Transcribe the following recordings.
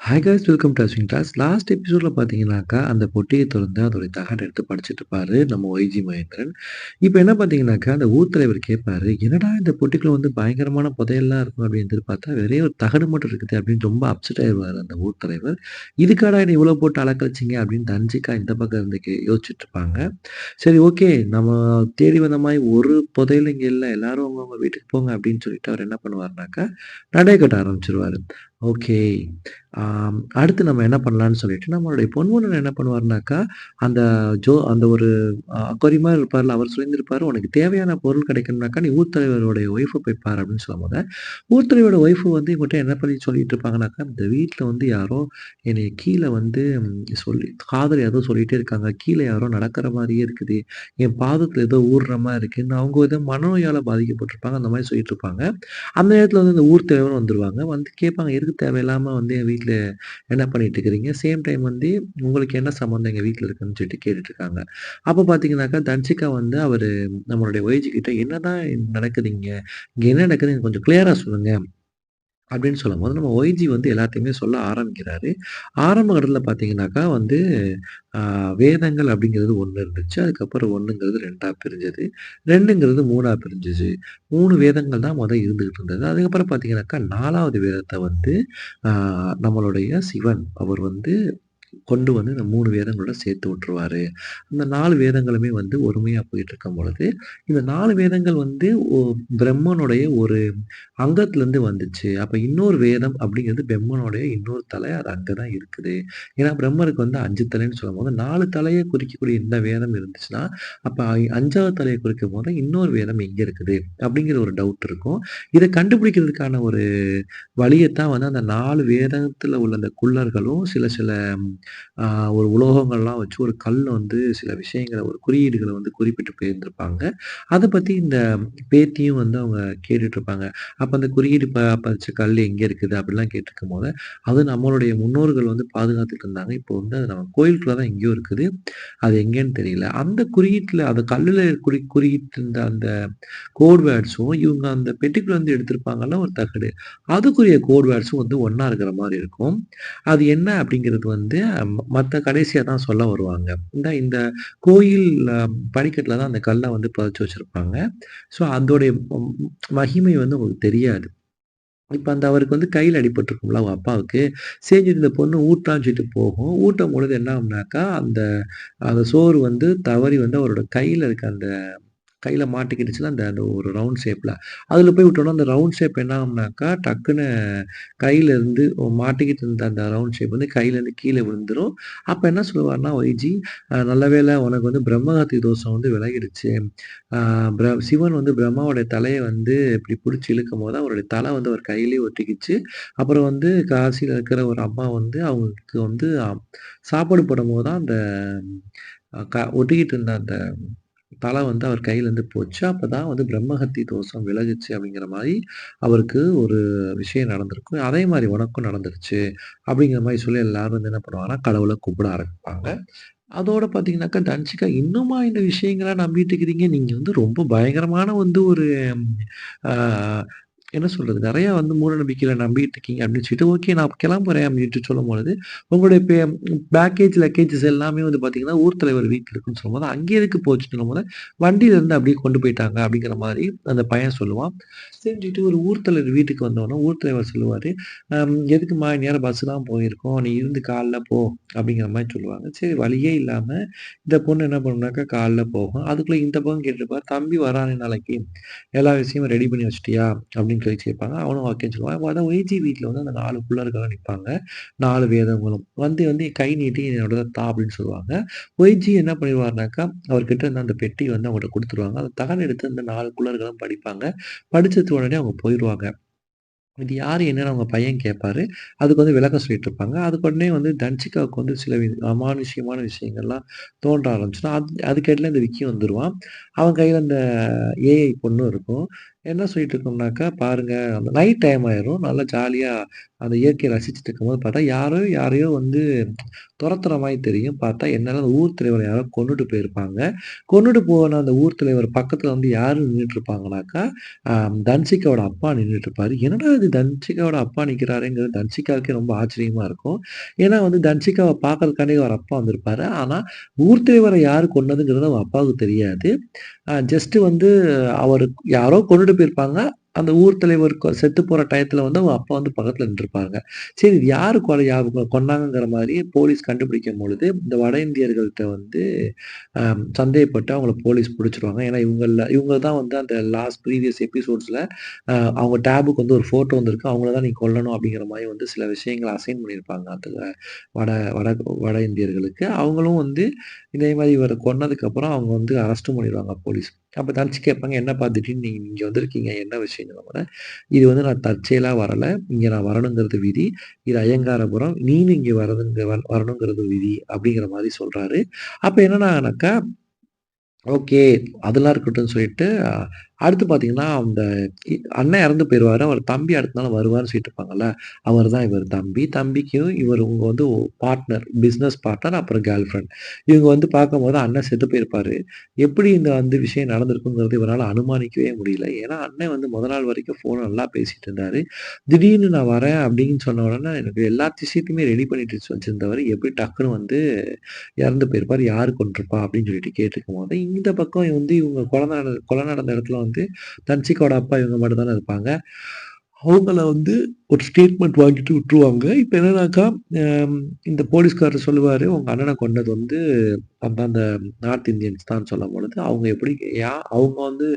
Hi guys welcome to Ashwin class. Last எபிசோட்ல பார்த்தீங்கன்னாக்கா, அந்த பொட்டிய தொறந்து அதோடைய தகட எடுத்து படிச்சுட்டு இருப்பாரு நம்ம ஒய்ஜி மகேந்திரன். இப்ப என்ன பார்த்தீங்கன்னாக்கா, அந்த ஊர் தலைவர் கேட்பாரு, "என்னடா இந்த பொட்டிக்குள்ள வந்து பயங்கரமான புதையல்லாம் இருக்கும்" அப்படின்னு எதிர்பார்த்தா, "வெறும் ஒரு தகடு மட்டும் இருக்குது" அப்படின்னு ரொம்ப அப்செட் ஆயிருவாரு அந்த ஊர் தலைவர். "இதுக்காடா என்ன இவ்வளோ போட்டு அலக்கழிச்சீங்க" அப்படின்னு தன்சிகா இந்த பக்கம் இருந்து யோசிச்சுட்டு இருப்பாங்க. சரி ஓகே, நம்ம தேடி வந்த மாரி ஒரு புதையலும் இங்க இல்ல. எல்லாரும் அவங்கவங்க வீட்டுக்கு போங்க அப்படின்னு சொல்லிட்டு அவர் என்ன பண்ணுவாருனாக்கா, நடைய கட்ட ஆரம்பிச்சுருவாரு. ஓகே. அடுத்து நம்ம என்ன பண்ணலான்னு சொல்லிட்டு, நம்மளுடைய பொன்வண்ணன் என்ன பண்ணுவாருனாக்கா, அந்த அந்த ஒரு அக்வாரி மாரி இருப்பார்ல, அவர் சொல்லியிருந்திருப்பாரு, "உனக்கு தேவையான பொருள் கிடைக்கணும்னாக்கா, நீ ஊர் தலைவருடைய ஒய்ஃப போய் பாரு" அப்படின்னு சொல்லும்போது, ஊர் தலைவரோட ஒய்ஃப் வந்து இவங்கட்ட என்ன பண்ணி சொல்லிட்டு இருப்பாங்கனாக்கா, "இந்த வீட்ல வந்து யாரோ என்னைய கீழ வந்து சொல்லி காதுல ஏதோ சொல்லிட்டே இருக்காங்க. கீழ யாரோ நடக்கிற மாரியே இருக்குது. என் பாதத்துல ஏதோ ஊர்ற மாரி இருக்குன்னு" அவங்க ஏதோ மனநோயால பாதிக்கப்பட்டிருப்பாங்க. அந்த மாரி சொல்லிட்டு இருப்பாங்க. அந்த நேரத்துல வந்து இந்த ஊர் தலைவரும் வந்துருவாங்க. வந்து கேட்பாங்க, "எதுக்கு தேவையில்லாம வந்து என் வீட்ல என்ன பண்ணிட்டு இருக்கிறீங்க? சேம் டைம் வந்து உங்களுக்கு என்ன சம்மந்தம் எங்க வீட்ல இருக்குன்னு?" சொல்லிட்டு கேட்டுட்டு இருக்காங்க. அப்ப பார்த்தீங்கன்னாக்கா, தன்சிகா வந்து நம்மளுடைய ஒய்ஜி கிட்ட, "என்னதான் நடக்குது இங்க? இங்க என்ன நடக்குதுன்னு எனக்கு கொஞ்சம் கிளியரா சொல்லுங்க." அப்படின்னு சொல்லும்போது, நம்ம ஒய்ஜி வந்து எல்லாத்தையுமே சொல்ல ஆரம்பிக்கிறாரு. ஆரம்ப கட்டத்துல பார்த்தீங்கன்னாக்கா வந்து, ஆ வேதங்கள் அப்படிங்கிறது 1 இருந்துச்சு. அதுக்கப்புறம் 1ங்கிறது 2ஆ பிரிஞ்சது. 2ங்கிறது 3ஆ பிரிஞ்சுச்சு. 3 வேதங்கள் தான் இருந்துகிட்டு இருந்தது. அதுக்கப்புறம் பார்த்தீங்கன்னாக்கா, 4வது வேதத்த வந்து ஆ நம்மளுடைய சிவன் அவர் வந்து கொண்டு வந்து இந்த 3 வேதங்களோட சேர்த்து விட்டுருவாரு. அந்த 4 வேதங்களுமே வந்து ஒருமையா போயிட்டுருக்கும் பொழுது, இந்த 4 வேதங்கள் வந்து பிரம்மனுடைய ஒரு அங்கத்திலருந்து வந்துச்சு. அப்ப இன்னொரு வேதம் அப்படிங்கிறது பிரம்மனுடைய இன்னொரு தலை. அது அங்க தான் இருக்குது. ஏன்னா பிரம்மருக்கு வந்து 5 தலைன்னு சொல்லும்போது 4 தலைய குறிக்கக்கூடிய இந்த வேதம் இருந்துச்சுன்னா, அப்ப 5வது தலைய குறிக்கும்போது இன்னொரு வேதம் எங்க இருக்குது? அப்படிங்கிற ஒரு டவுட் இருக்கும். இத கண்டுபிடிக்கிறதுக்கான ஒரு வழியத்தான் வந்து அந்த 4 வேதத்துல உள்ள அந்த குள்ளர்களும் சில சில ஆ ஒரு உலோகங்கள்லாம் வச்சு ஒரு கல்ல வந்து சில விஷயங்கள ஒரு குறியீடுகள வந்து குறிப்பிட்டு போயிருந்திருப்பாங்க. அத பத்தி இந்த பேத்தியும் வந்து அவங்க கேட்டுட்டு இருப்பாங்க. அப்ப அந்த குறியீடு பதிச்ச கல் எங்க இருக்குது? அப்படிலாம் கேட்டுருக்கும்போது, அது நம்மளுடைய முன்னோர்கள் வந்து பாதுகாத்துட்டு இருந்தாங்க. இப்போ வந்து அது நம்ம கோயிலுக்குள்ள தான் எங்கேயோ இருக்குது. அது எங்கேன்னு தெரியல. அந்த குறியீட்ல அந்த கல்லுல குறியிட்டிருந்த அந்த கோட் வேர்ட்ஸும், இவங்க அந்த பெட்டிக்குள்ள இருந்து எடுத்திருப்பாங்கல்ல ஒரு தகடு. அதுக்குரிய கோட் வேர்ட்ஸும் வந்து ஒண்ணா இருக்கிற மாரி இருக்கும். அது என்ன அப்படிங்கிறது வந்து மத்த கடைசியா தான் சொல்ல வருவாங்க. இந்த கோயில் படிக்கட்டுல தான் அந்த கல்ல வந்து பதிச்சு வச்சிருப்பாங்க. ஸோ அதோடைய மகிமை வந்து உங்களுக்கு தெரியாது. இப்ப அவருக்கு வந்து கையில அடிபட்டுருக்கும்ல அவங்க அப்பாவுக்கு. சரி இந்த பொண்ணு ஊட்டலான்னு சொல்லிட்டு போகும். ஊட்டும்பொழுது என்ன ஆகும்னாக்கா, அந்த அந்த சோறு வந்து தவறி வந்து அவரோட கையில இருக்க அந்த கையில மாட்டிக்கிடுச்சுன்னா, அந்த அந்த ஒரு ரவுண்ட் ஷேப்ல. அதில போய் விட்டோம்னா, அந்த ரவுண்ட் ஷேப் என்ன ஆகும்னாக்கா, டக்குன்னு கையிலேருந்து மாட்டிக்கிட்டு இருந்த அந்த ரவுண்ட் ஷேப் வந்து கையிலேருந்து கீழ விழுந்துரும். அப்ப என்ன சொல்லுவாருன்னா ஒய்ஜி, நல்ல வேளை உனக்கு வந்து பிரம்மஹத்தி தோஷம் வந்து விலகிடுச்சு. அ சிவன் வந்து பிரம்மாவுடைய தலைய வந்து இப்டி புடிச்சு இழுக்கும்போது, அவருடைய தலை வந்து அவர் கையிலேயே ஒட்டிக்கிச்சு. அப்புறம் வந்து காசியில இருக்கிற ஒரு அம்மா வந்து அவங்களுக்கு வந்து சாப்பாடு போடும்போது தான் அந்த ஒட்டிக்கிட்டு இருந்த அந்த தல வந்து அவர் கையிலேருந்து போச்சு. அப்பதான் வந்து பிரம்மஹத்தி தோஷம் விலகுச்சு அப்படிங்கிற மாரி அவருக்கு ஒரு விஷயம் நடந்திருக்கும். அதே மாரி உனக்கும் நடந்துருச்சு. அப்படிங்கிற மாரி சொல்லி எல்லாரும் வந்து என்ன பண்ணுவாங்கன்னா, கடவுள கும்பிட ஆரம்பிப்பாங்க. அதோட பார்த்தீங்கன்னாக்கா, தன்சிகா இன்னுமா இந்த விஷயங்கள்லாம் நம்பிட்டு இருக்கிறீங்க? நீங்க வந்து ரொம்ப பயங்கரமான வந்து ஒரு ஆ என்ன சொல்றது? நெறைய வந்து மூட நம்பிக்கையில நம்பிட்டு இருக்கீங்க அப்படின்னு சொல்லிட்டு, ஓகே நான் கிளம்புறேன் அப்படின்ட்டு சொல்லும்பொழுது, உங்களுடைய பேக்கேஜ், லக்கேஜஸ் எல்லாமே வந்து பார்த்தீங்கன்னா, ஊர் தலைவர் வீட்ல இருக்குன்னு சொல்லும்போது, அங்கே எதுக்கு போச்சுன்னு சொல்லும்போது, வண்டியில இருந்து அப்படியே கொண்டு போயிட்டாங்க அப்படிங்கிற மாரி அந்த பையன் சொல்லுவான். சரின்னு சொல்லிட்டு ஒரு ஊர் தலைவர் வீட்டுக்கு வந்தோனே, ஊர் தலைவர் சொல்லுவாரு, எதுக்கும்மா இந்நேரம் பஸ் தான் போயிருக்கும். நீ இருந்து காலைல போ அப்படிங்கிற மாரி சொல்லுவாங்க. சரி வழியே இல்லாம இந்த பொண்ணு என்ன பண்ணும்னாக்கா காலைல போகும். அதுக்குள்ள இந்த பக்கம் கேட்டுருப்பார், "தம்பி வரானே நாளைக்கு, எல்லா விஷயமும் ரெடி பண்ணி வச்சுட்டியா?" அப்படின்னு சொல்லி கேட்பாங்க. அவனும் ஓகேன்னு சொல்லுவான். அப்ப அதான் ஒய்ஜி வீட்ல வந்து அந்த 4 புள்ளர்களும் நிப்பாங்க. 4 வேதங்களும். வந்து கை நீட்டி என்னோடத தா அப்படின்னு சொல்லுவாங்க. ஒய்ஜி என்ன பண்ணிருவாருனாக்கா, அவர்கிட்ட இருந்த அந்த பெட்டி வந்து அவங்கள்ட்ட குடுத்துருவாங்க. அந்த தாள் எடுத்து அந்த 4 குள்ளர்களும் படிப்பாங்க. படிச்சது உடனே அவங்க போயிருவாங்க. இது யாரு என்னன்னு அவங்க பையன் கேட்பாரு. அதுக்கு வந்து விளக்கம் சொல்லிட்டு இருப்பாங்க. அதுக்கு உடனே வந்து தன்சிகாவுக்கு வந்து சில அமானுஷ்யமான விஷயங்கள்லாம் தோன்ற ஆரம்பிச்சுரும். அதுக்கெடையில இந்த விக்கி வந்துருவான். அவன் கையில அந்த ஏஐ பொண்ணும் இருக்கும். என்ன சொல்லிட்டு இருக்கோம்னாக்கா, பாருங்க அந்த நைட் டைம் ஆயிரும். நல்லா ஜாலியா அந்த இயற்கைய ரசிச்சுட்டு இருக்கும்போது பார்த்தா, யாரோ யாரையோ வந்து தொரத்துற மாரி தெரியும். பார்த்தா என்னன்னா அந்த ஊர் தலைவர யாரோ கொன்னுட்டு போயிருப்பாங்க. கொன்னுட்டு போன அந்த ஊர் தலைவர் பக்கத்துல வந்து யாரு நின்னுட்டு இருப்பாங்கனாக்கா, தன்சிகாவோட அப்பா நின்னுட்டு இருப்பாரு. என்னடா இது தன்சிகாவோட அப்பா நிக்கிறாரேங்கிறது தன்சிகாவுக்கே ரொம்ப ஆச்சரியமா இருக்கும். ஏன்னா வந்து தன்சிகாவ பார்க்கறதுக்காண்டி அவர் அப்பா வந்திருப்பாரு. ஆனா ஊர் தலைவர யாரு கொன்னதுங்கிறது அவங்க அப்பாவுக்கு தெரியாது. ஜஸ்ட் வந்து அவரு யாரோ கொன்னுட்டு போயிருப்பாங்க. அந்த ஊர் தலைவர் செத்து போற டயத்துல வந்து அவங்க அப்பா வந்து பக்கத்துல நின்றுப்பாங்க. சரி இது யாரு அவங்க கொன்னாங்கங்கிற மாரி போலீஸ் கண்டுபிடிக்கும் பொழுது, இந்த வட இந்தியர்கள்ட்ட வந்து சந்தேகப்பட்டு அவங்கள போலீஸ் புடிச்சுருவாங்க. ஏன்னா இவங்க தான் வந்து அந்த ப்ரீவியஸ் எபிசோட்ஸ்ல அ அவங்க டேபுக்கு வந்து ஒரு ஃபோட்டோ வந்திருக்கு. அவங்கள தான் நீ கொல்லணும் அப்படிங்கிற மாரி வந்து சில விஷயங்கள அசைன் பண்ணியிருப்பாங்க. அந்த வட வட வட இந்தியர்களுக்கு. அவங்களும் வந்து இதே மாரி இவர கொன்னதுக்கப்புறம் அவங்க வந்து அரெஸ்ட்டும் பண்ணிருவாங்க போலீஸ். அப்ப தனிச்சு கேட்பாங்க, "என்னப்பா திடீர்னு நீங்க இங்க வந்திருக்கீங்க? என்ன விஷயம்னு?" "இது வந்து நான் தற்செயலா வரல. இங்க நான் வரணுங்கிறது விதி. இது அய்யங்காரபுரம். நீனும் இங்க வரணுங்கிறது விதி." அப்படிங்கிற மாரி சொல்றாரு. அப்ப என்னன்னாக்கா ஓகே. அதெல்லாம் இருக்கட்டும்னு சொல்லிட்டு, அடுத்து பார்த்தீங்கன்னா, அந்த அண்ணன் இறந்து போயிருவாரு. அவர் தம்பி அடுத்த நாள் வருவாருன்னு சொல்லிட்டு இருப்பாங்கல்ல. அவர் தான் இவர் தம்பி. தம்பிக்கும் இவங்க வந்து பார்ட்னர், பிசினஸ் பார்ட்னர் அப்புறம் கேர்ள் ஃபிரெண்ட். இவங்க வந்து பார்க்கும்போது அண்ணன் செத்து போயிருப்பாரு. எப்படி இந்த வந்து விஷயம் நடந்திருக்குங்கிறது இவரால அனுமானிக்கவே முடியல. ஏன்னா, அண்ணன் வந்து மொத நாள் வரைக்கும் ஃபோன்ல நல்லா பேசிட்டு இருந்தாரு. திடீர்னு நான் வரேன் அப்படின்னு சொன்ன உடனே எனக்கு எல்லா விஷயத்தையுமே ரெடி பண்ணிட்டு வச்சிருந்தவரு, எப்படி டக்குனு வந்து இறந்து போயிருப்பாரு. யாரு கொன்றுப்பா? அப்படின்னு சொல்லிட்டு கேட்டுருக்கும்போது, இந்த பக்கம் வந்து இவங்க கொலை நடந்த இடத்துல வந்து தன்சிகாவோட அப்பா இவங்க மட்டும் தானே இருப்பாங்க. அவங்கள வந்து ஒரு ஸ்டேட்மெண்ட் வாங்கிட்டு விட்டுருவாங்க. இப்ப என்னன்னாக்கா, அம் இந்த போலீஸ்காரர் சொல்லுவாரு, "உங்க அண்ணன கொன்னது வந்து அந்த நார்த் இந்தியன்ஸ் தான்" சொல்லும்பொழுது, அவங்க எப்படி அவங்க வந்து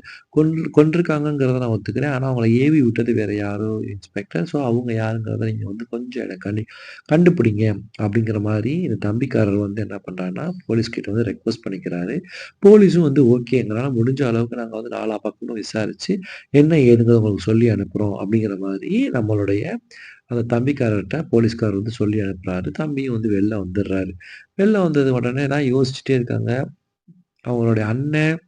கொன்றுருக்காங்கங்கிறத நான் ஒத்துக்கிறேன். ஆனா அவங்கள ஏவி விட்டது வேற யாரோ இன்ஸ்பெக்டர். ஸோ அவங்க யாருங்கிறத நீங்க வந்து கொஞ்சம் எனக்கு கண்டுபிடிங்க அப்படிங்கிற மாரி இந்த தம்பிக்காரர் வந்து என்ன பண்றாருன்னா, போலீஸ் கிட்ட வந்து ரெக்வெஸ்ட் பண்ணிக்கிறாரு. போலீஸும் வந்து ஓகே எங்களால முடிஞ்ச அளவுக்கு நாங்க வந்து நாலா பக்கமும் விசாரிச்சு, என்ன ஏதுங்கிறத உங்களுக்கு சொல்லி அனுப்புறோம் அப்படிங்கிற மாதிரி நம்மளுடைய அந்த தம்பிக்காரர்ட்ட போலீஸ்காரர் வந்து சொல்லி அனுப்புறாரு. தம்பியும் வந்து வெளில வந்துடுறாரு. வெளில வந்தது உடனே தான் யோசிச்சுட்டே இருக்காங்க. அவங்களுடைய அண்ணன்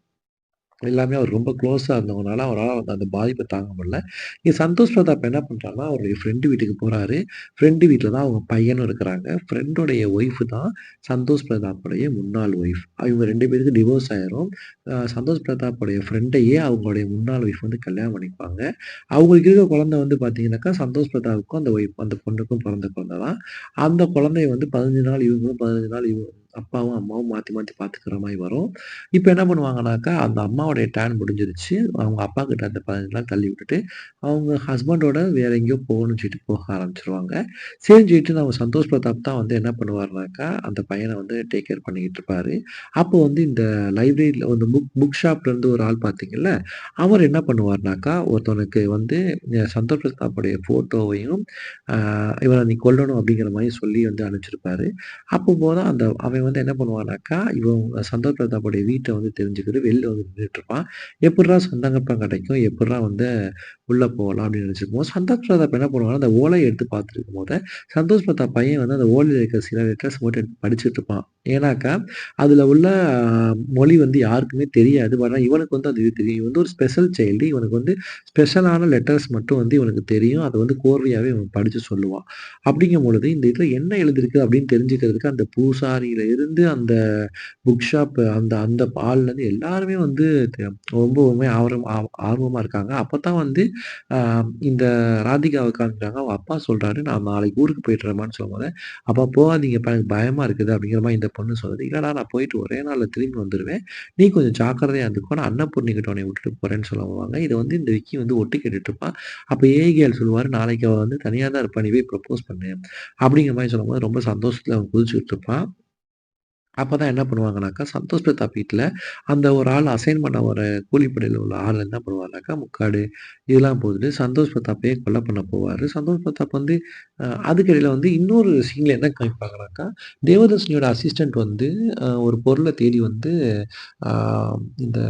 எல்லாமே அவர் ரொம்ப க்ளோஸா இருந்தவங்கனால, அவரால வந்து அந்த பாதிப்ப தாங்க முடியல. இங்க சந்தோஷ் பிரதாப் என்ன பண்றாருன்னா, அவருடைய ஃப்ரெண்டு வீட்டுக்கு போறாரு. ஃப்ரெண்டு வீட்ல தான் அவங்க பையனும் இருக்கிறாங்க. ஃப்ரெண்டோடைய ஒய்ஃப் தான் சந்தோஷ் பிரதாப்புடைய முன்னாள் ஒய்ஃப். இவங்க 2 பேருக்கும் டிவோர்ஸ் ஆயிரும். சந்தோஷ் பிரதாப்புடைய ஃப்ரெண்டையே அவங்களுடைய முன்னாள் ஒய்ஃப் வந்து கல்யாணம் பண்ணிப்பாங்க. அவங்களுக்கு இருக்க குழந்தை வந்து பார்த்தீங்கன்னாக்கா, சந்தோஷ் பிரதாப்புக்கும் அந்த பொண்ணுக்கும் பிறந்த குழந்தை தான். அந்த குழந்தைய வந்து 15 நாள் இவங்களும், 15 நாள் அப்பாவும், அம்மாவும் மாத்தி மாத்தி பார்த்துக்கிற மாரி வரும். இப்ப என்ன பண்ணுவாங்கனாக்கா, அந்த அம்மாவுடைய டேர்ன் முடிஞ்சிருச்சு. அவங்க அப்பாகிட்ட அந்த 15 நாள் தள்ளி விட்டுட்டு, அவங்க ஹஸ்பண்டோட வேற எங்கேயோ போகணும்னு சொல்லிட்டு போக ஆரம்பிச்சுருவாங்க. சரின்னு சொல்லிட்டு நம்ம சந்தோஷ் பிரதாப் தான் வந்து என்ன பண்ணுவாருனாக்கா, அந்த பையன வந்து டேக் கேர் பண்ணிக்கிட்டு இருப்பாரு. அப்போ வந்து இந்த லைப்ரரியில வந்து புக் ஷாப்ல இருந்து ஒரு ஆள் பார்த்தீங்கல்ல, அவர் என்ன பண்ணுவாருனாக்கா, ஒருத்தவனுக்கு வந்து சந்தோஷ் பிரதாப்புடைய ஃபோட்டோவையும், அ இவன நீ கொல்லணும் அப்படிங்கிற மாரி சொல்லி வந்து அனுப்பிச்சிருப்பாரு. அப்பம்போது அவன் வந்து என்ன பண்ணுவான்னாக்கா, இவன் சந்தோஷ் பிரதாப்புடைய வீட்ட வந்து தெரிஞ்சுக்கிட்டு வெளில வந்து நின்னுட்டுருப்பான். எப்புட்றா சந்தர்ப்பம் கிடைக்கும்? எப்புட்றா வந்து உள்ள போகலாம் அப்படின்னு நினைச்சிருக்கும்போது, சந்தோஷ் பிரதாப் என்ன பண்ணுவான்னா, அந்த ஓலைய எடுத்து பார்த்துருக்கும்போது, சந்தோஷ் பிரதாப் பையன் வந்து அந்த ஓலையில இருக்க சில லெட்டர்ஸ் மட்டும் எடுத்து படிச்சுட்டு இருப்பான். ஏன்னாக்கா, அதுல உள்ள மொழி வந்து யாருக்குமே தெரியாது. ஆனா இவனுக்கு வந்து அது தெரியும். இவன் வந்து ஒரு ஸ்பெஷல் சைல்டு. இவனுக்கு வந்து ஸ்பெஷலான லெட்டர்ஸ் மட்டும் வந்து இவனுக்கு தெரியும். அத வந்து கோர்வையாவே இவன் படிச்சு சொல்லுவான். அப்படிங்கும் பொழுது, இந்த இதுல என்ன எழுதிருக்கு அப்படின்னு தெரிஞ்சுக்கிறதுக்கு அந்த பூசாரியில இருந்து அந்த புக் ஷாப் அந்த அந்த ஆள்லேருந்து எல்லாருமே வந்து ரொம்பவுமே ஆர்வமா இருக்காங்க. அப்பதான் வந்து அ இந்த ராதிகாவ காமிக்கிறாங்க. அவங்க அப்பா சொல்றாரு, "நான் நாளைக்கு ஊருக்கு போயிட்டுறேம்மான்னு" சொல்லும்போது, "அப்பா போகாதீங்கப்பா எனக்கு பயமா இருக்குது" அப்படிங்கிற மாரி இந்த பொண்ணு சொல்லுது. "இல்லடா நான் போயிட்டு ஒரே நாள்ல திரும்பி வந்துருவேன். நீ கொஞ்சம் ஜாக்கிரதையா இருந்துக்கோ. நான் அன்னபூர்ணி கிட்ட உன்னைய விட்டுட்டு போறேன்னு" சொல்லுவாங்க. இத வந்து இந்த விக்கி வந்து ஒட்டு கேட்டுட்டு இருப்பான். அப்ப ஏஐகேஎல் சொல்லுவாரு, "நாளைக்கு அவ வந்து தனியா தான் இருப்பா. நீ போய் ப்ரப்போஸ் பண்ணு." அப்படிங்கிற மாரி சொல்லும்போது ரொம்ப சந்தோஷத்துல அவன் குதிச்சுக்கிட்டு இருப்பான். அப்பதான் என்ன பண்ணுவாங்கனாக்கா, சந்தோஷ் பிரதாப் வீட்ல அந்த ஒரு ஆள் அசைன் பண்ண ஒரு கூலிப்படையில உள்ள ஆள் என்ன பண்ணுவாருனாக்கா, முக்காடு இதெல்லாம் போட்டுட்டு சந்தோஷ் பிரதாப்பையே கொலை பண்ண போவாரு. சந்தோஷ் பிரதாப் வந்து அதுக்கிடையில வந்து இன்னொரு சீன்ல என்ன காமிப்பாங்கனாக்கா, தேவதர்ஷினியோட அசிஸ்டன்ட் வந்து ஒரு பொருள தேடி வந்து அ இந்த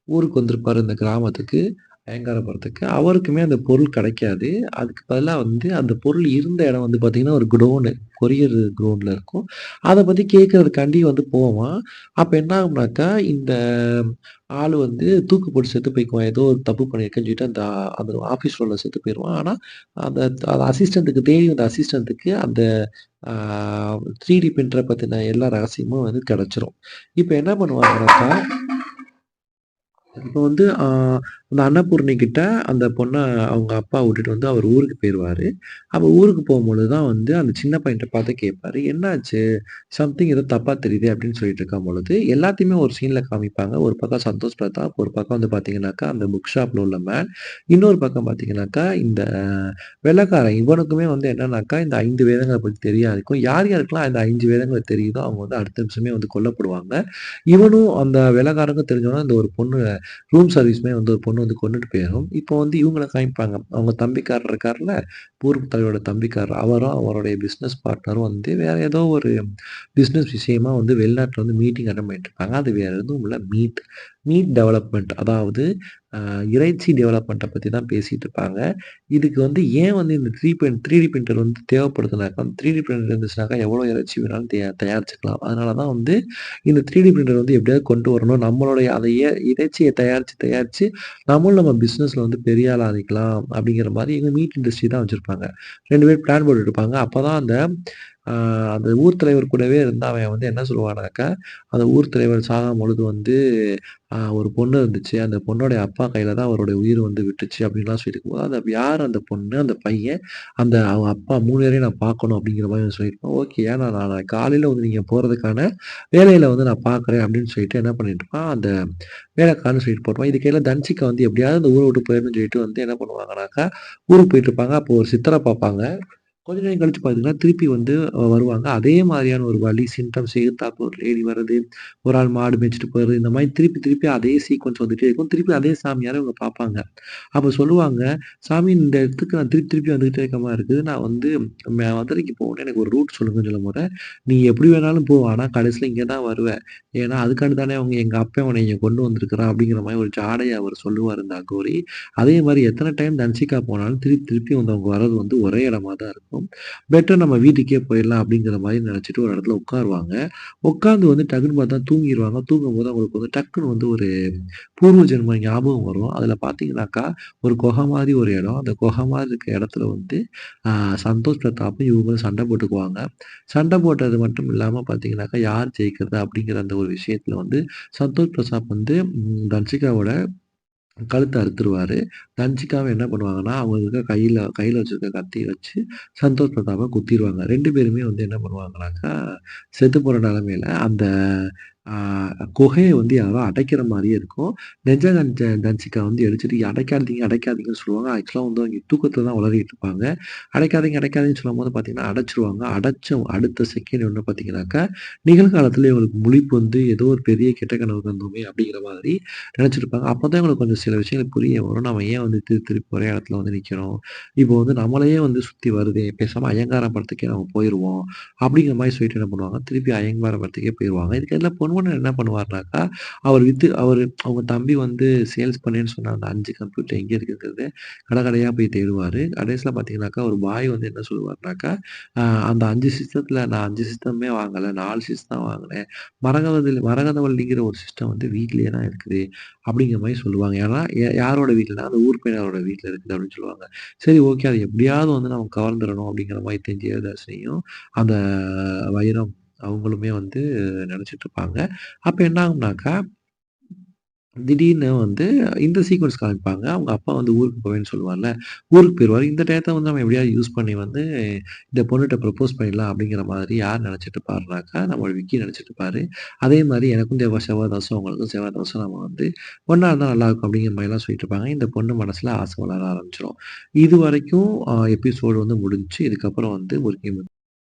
ஊருக்கு வந்திருப்பாரு இந்த கிராமத்துக்கு. அயங்காரபுரத்துக்கு. அவருக்குமே அந்த பொருள் கிடைக்காது. அதுக்கு பதிலா வந்து அந்த பொருள் இருந்த இடம் வந்து பார்த்தீங்கன்னா, ஒரு குடோனு. கொரியர் குடோன்ல இருக்கும். அத பத்தி கேட்கறதுக்காண்டி வந்து போவான். அப்ப என்ன ஆகும்னாக்கா, இந்த ஆளு வந்து தூக்கு போட்டு செத்து போய்க்குவான். ஏதோ ஒரு தப்பு பண்ணியிருக்கேன்னு சொல்லிட்டு அந்த ஆஃபீஸ் ரோல்ல செத்து போயிருவான். ஆனா, அந்த அந்த அசிஸ்டன்ட்க்கு தேடி வந்த அசிஸ்டன்ட்க்கு அந்த ஆ 3டி பிரிண்டர பத்தின எல்லா ரகசியமும் வந்து கிடைச்சிரும். இப்ப என்ன பண்ணுவாங்கனாக்கா இப்ப வந்து அந்த அன்னபூர்ணி கிட்ட அந்த பொண்ண அவங்க அப்பா விட்டுட்டு வந்து அவர் ஊருக்கு போயிருவாரு. அப்ப ஊருக்கு போகும்பொழுது தான் வந்து அந்த சின்ன பையன்ட்ட பார்த்து கேட்பாரு. "என்னாச்சு? சம்திங் ஏதோ தப்பா தெரியுதே!" அப்படின்னு சொல்லிட்டு இருக்கும்பொழுது, எல்லாத்தையுமே ஒரு சீன்ல காமிப்பாங்க. ஒரு பக்கம் சந்தோஷ் பிரதாப், ஒரு பக்கம் வந்து பார்த்தீங்கன்னாக்கா, அந்த புக் ஷாப்ல உள்ள மேன். இன்னொரு பக்கம் பார்த்தீங்கன்னாக்கா, இந்த வெள்ளைக்காரன். இவனுக்குமே வந்து என்னன்னாக்கா, இந்த 5 வேதங்கள பத்தி தெரிய இருக்கும். யார் யாருக்கெல்லாம் இந்த 5 வேதங்கள் தெரியுதோ, அவங்க வந்து அடுத்த நிமிஷமே வந்து கொல்லப்படுவாங்க. இவனும் அந்த வெள்ளைக்காரனுக்கும் தெரிஞ்சோனே, இந்த ஒரு பொண்ணு ரூம் சர்வீஸ்மே வந்து ஒரு பொண்ணு வந்து கொன்னுட்டு போயிரும். இப்போ வந்து இவங்கள காமிப்பாங்க. அவங்க தம்பிக்காரர் இருக்கார்ல, பூர்வ தலைவரோட தம்பிக்காரர். அவரும் அவருடைய பிசினஸ் பார்ட்னரும் வந்து வேற ஏதோ ஒரு பிசினஸ் விஷயமா வந்து வெளிநாட்டுல வந்து மீட்டிங் அட்டெண்ட் பண்ணிட்டு இருப்பாங்க. அது வேற எதுவும் இல்ல மீட் டெவலப்மெண்ட். அதாவது அ இறைச்சி டெவலப்மெண்ட்ட பத்தி தான் பேசிட்டு இருப்பாங்க. இதுக்கு வந்து ஏன் வந்து இந்த 3டி பிரிண்டர் வந்து தேவைப்படுதுனாக்கா, 3டி பிரிண்டர் இருந்துச்சுனாக்கா எவ்வளோ இறைச்சி வேணாலும் தயாரிச்சுக்கலாம். அதனால தான் வந்து இந்த 3டி பிரிண்டர் வந்து எப்படியாவது கொண்டு வரணும். நம்மளுடைய அந்த இறைச்சிய தயாரிச்சு நம்மளும் நம்ம பிசினஸ்ல வந்து பெரிய ஆள் ஆகிக்கலாம் அப்படிங்கிற மாரி எங்க மீட் இண்டஸ்ட்ரி தான் வச்சிருப்பாங்க. 2 பேரும் பிளான் போட்டுட்டு இருப்பாங்க. அப்பதான் ஆ அந்த ஊர் தலைவர் கூடவே இருந்து அவன் வந்து என்ன சொல்லுவானாக்கா, அந்த ஊர் தலைவர் சாகும்பொழுது வந்து ஒரு பொண்ணு இருந்துச்சு. அந்த பொண்ணோடைய அப்பா கையில தான் அவருடைய உயிர் வந்து விட்டுச்சு அப்படின்லாம் சொல்லியிருக்கும்போது, அந்த யார் அந்த பொண்ணு, அந்த பையன், அவங்க அப்பா 3 பேரையும் நான் பார்க்கணும் அப்படிங்கிற மாரி சொல்லியிருப்பான். ஓகே. ஏன்னா நான் நாளைக்கு காலையில வந்து நீங்க போறதுக்கான வேலையில வந்து நான் பார்க்குறேன் அப்படின்னு சொல்லிட்டு என்ன பண்ணிட்டுருப்பான், அந்த வேலைக்காரன்னு சொல்லிட்டு போட்டுருவான். இதுக்கையில தன்சிகா வந்து எப்படியாவது இந்த ஊர விட்டு போயிரணும்னு சொல்லிட்டு வந்து என்ன பண்ணுவாங்கனாக்கா, ஊருக்கு போயிட்டுருப்பாங்க. அப்போ ஒரு சித்தர பார்ப்பாங்க. கொஞ்ச நேரம் கழிச்சு பார்த்தீங்கன்னா, திருப்பி வந்து வருவாங்க. அதே மாரியான ஒரு வலி, சிம்டம்ஸ் எதிர்த்தாப்புல ஒரு லேடி வர்றது, ஒரு ஆள் மாடு மேய்ச்சுட்டு போறது, இந்த மாரி திருப்பி திருப்பி அதே சீக்வென்ஸ் வந்துட்டே இருக்கும். திருப்பி அதே சாமியார இவங்க பார்ப்பாங்க. அப்ப சொல்லுவாங்க, "சாமி இந்த இடத்துக்கு நான் திருப்பி திருப்பி வந்துகிட்டே இருக்க மாரி இருக்குது. நான் வந்து மதுரைக்கு போகணும். எனக்கு ஒரு ரூட் சொல்லுங்கன்னு" சொல்லும்போது, "நீ எப்படி வேணாலும் போ. ஆனா கடைசியில இங்க தான் வருவ. ஏன்னா அதுக்காண்டி தானே எங்க அப்பன் உன்னைய இங்க கொண்டு வந்திருக்கிறான்." அப்படிங்கிற மாரி ஒரு ஜாடையா அவரு சொல்லுவாரு இந்த அகோரி. அதே மாரி எத்தன டைம் தன்சிகா போனாலும் திருப்பி திருப்பி வந்து அவங்க வர்றது வந்து ஒரே இடமா தான் இருக்கும். பெட்டர் நம்ம வீட்டுக்கே போயிடலாம் அப்படிங்கிற மாரி நெனச்சுட்டு ஒரு இடத்துல உட்காருவாங்க. உட்கார்ந்து வந்து டக்குன்னு பார்த்தா தூங்கிருவாங்க. தூங்கும்போது அவங்களுக்கு வந்து டக்குன்னு வந்து ஒரு பூர்வ ஜென்ம ஞாபகம் வரும். அதில பார்த்தீங்கன்னாக்கா, ஒரு குகை மாரி ஒரு இடம். அந்த குகை மாரி இருக்க இடத்துல வந்து ஆ சந்தோஷ் பிரதாப்பும் இவங்களும் சண்டை போட்டுக்குவாங்க. சண்டை போட்டது மட்டும் இல்லாம பார்த்தீங்கன்னாக்கா, யார் ஜெயிக்கிறது அப்படிங்கிற அந்த ஒரு விஷயத்துல வந்து சந்தோஷ் பிரதாப் வந்து தன்சிகாவோட கழுத்த அறுத்துருவாரு. தன்சிகாவும் என்ன பண்ணுவாங்கன்னா, அவங்க இருக்க கையில வச்சிருக்க கத்திய வச்சு சந்தோஷ் பிரதாப்ப குத்திருவாங்க. 2 பேருமே வந்து என்ன பண்ணுவாங்கனாக்கா, செத்து போற நெலைமையில அந்த ஆ குகைய வந்து யாரோ அடைக்கிற மாரியே இருக்கும். நெஞ்ச தன்சிகா வந்து எந்திரிச்சுட்டு அடைக்காதீங்க, அடைக்காதீங்கன்னு சொல்லுவாங்க. ஆக்சுவலா வந்து அவங்க தூக்கத்துல தான் உளறிட்டு இருப்பாங்க. அடைக்காதீங்க, அடைக்காதீங்கன்னு சொல்லும்போது பார்த்தீங்கன்னா, அடைச்சுருவாங்க. அடைச்ச அடுத்த செகண்ட் வந்து பார்த்தீங்கன்னாக்கா, நிகழ்காலத்துல இவங்களுக்கு முழிப்பு வந்து ஏதோ ஒரு பெரிய கெட்ட கனவு கண்டோமே! அப்படிங்கிற மாதிரி நெனச்சிருப்பாங்க. அப்பதான் இவங்களுக்கு கொஞ்சம் சில விஷயங்கள் புரிய வரும். நம்ம ஏன் வந்து திருப்பி ஒரே இடத்துல வந்து நிக்கிறோம். இப்போ வந்து நம்மளையே வந்து சுத்தி வருதே! பேசாம ஐயங்காரன் படத்துக்கே நம்ம போயிருவோம். அப்படிங்கிற மாரி சொல்லிட்டு என்ன பண்ணுவாங்க, திருப்பி ஐயங்கார் படத்துக்கே போயிருவாங்க. இதுக்கு எல்லாம் பொன்வண்ணன் என்ன பண்ணுவாருனாக்கா, அவங்க தம்பி வந்து சேல்ஸ் பண்ணேன்னு சொன்ன அந்த 5 கம்ப்யூட்டர் எங்க இருக்குங்கிறது கடை கடையா போய் தேடுவாரு. கடைசில பார்த்தீங்கன்னாக்கா, ஒரு பாய் வந்து என்ன சொல்லுவாருனாக்கா, அ அந்த 5 சிஸ்டத்துல நான் 5 சிஸ்டமுமே வாங்கல. 4 சிஸ்டம் தான் வாங்குனேன். மரகதவல்லிங்கிற ஒரு சிஸ்டம் வந்து வீட்லயே தான் இருக்குது. அப்படிங்கிற மாரி சொல்லுவாங்க. ஏன்னா, யாரோட வீட்லனா, அந்த ஊர் பெண்ணோட வீட்ல இருக்குது அப்படின்னு சொல்லுவாங்க. சரி ஓகே. அது எப்படியாவது வந்து நம்ம கவர்ந்துறணும் அப்படிங்கிற மாரி தெரிஞ்ச தேவதாசினியும், அந்த வைரம் அவங்களுமே வந்து நெனச்சுட்டு இருப்பாங்க. அப்ப என்ன ஆகும்னாக்கா, திடீர்னு வந்து இந்த சீக்வென்ஸ் காமிப்பாங்க. அவங்க அப்பா வந்து ஊருக்கு போவேன்னு சொல்லுவார்ல, ஊருக்கு போயிருவாரு. இந்த டயத்த வந்து நம்ம எப்படியாவது யூஸ் பண்ணி வந்து இந்த பொண்ணுட்ட ப்ரப்போஸ் பண்ணிடலாம் அப்படிங்கிற மாதிரி யார் நெனச்சுட்டு இருப்பாருனாக்கா, நம்ம விக்கி நெனச்சுட்டு இருப்பாரு. அதே மாரி எனக்கும் செவ்வாய் தோசம், உங்களுக்கும் செவ்வாய் தோசம் நம்ம வந்து ஒண்ணா இருந்தா நல்லாயிருக்கும் அப்படிங்கிற மாரிலாம் சொல்லிட்டு இருப்பாங்க. இந்த பொண்ணு மனசுல ஆசை வளர ஆரம்பிச்சுரும். இதுவரைக்கும் எபிசோடு வந்து முடிஞ்சுச்சு. இதுக்கப்புறம் வந்து ஒரு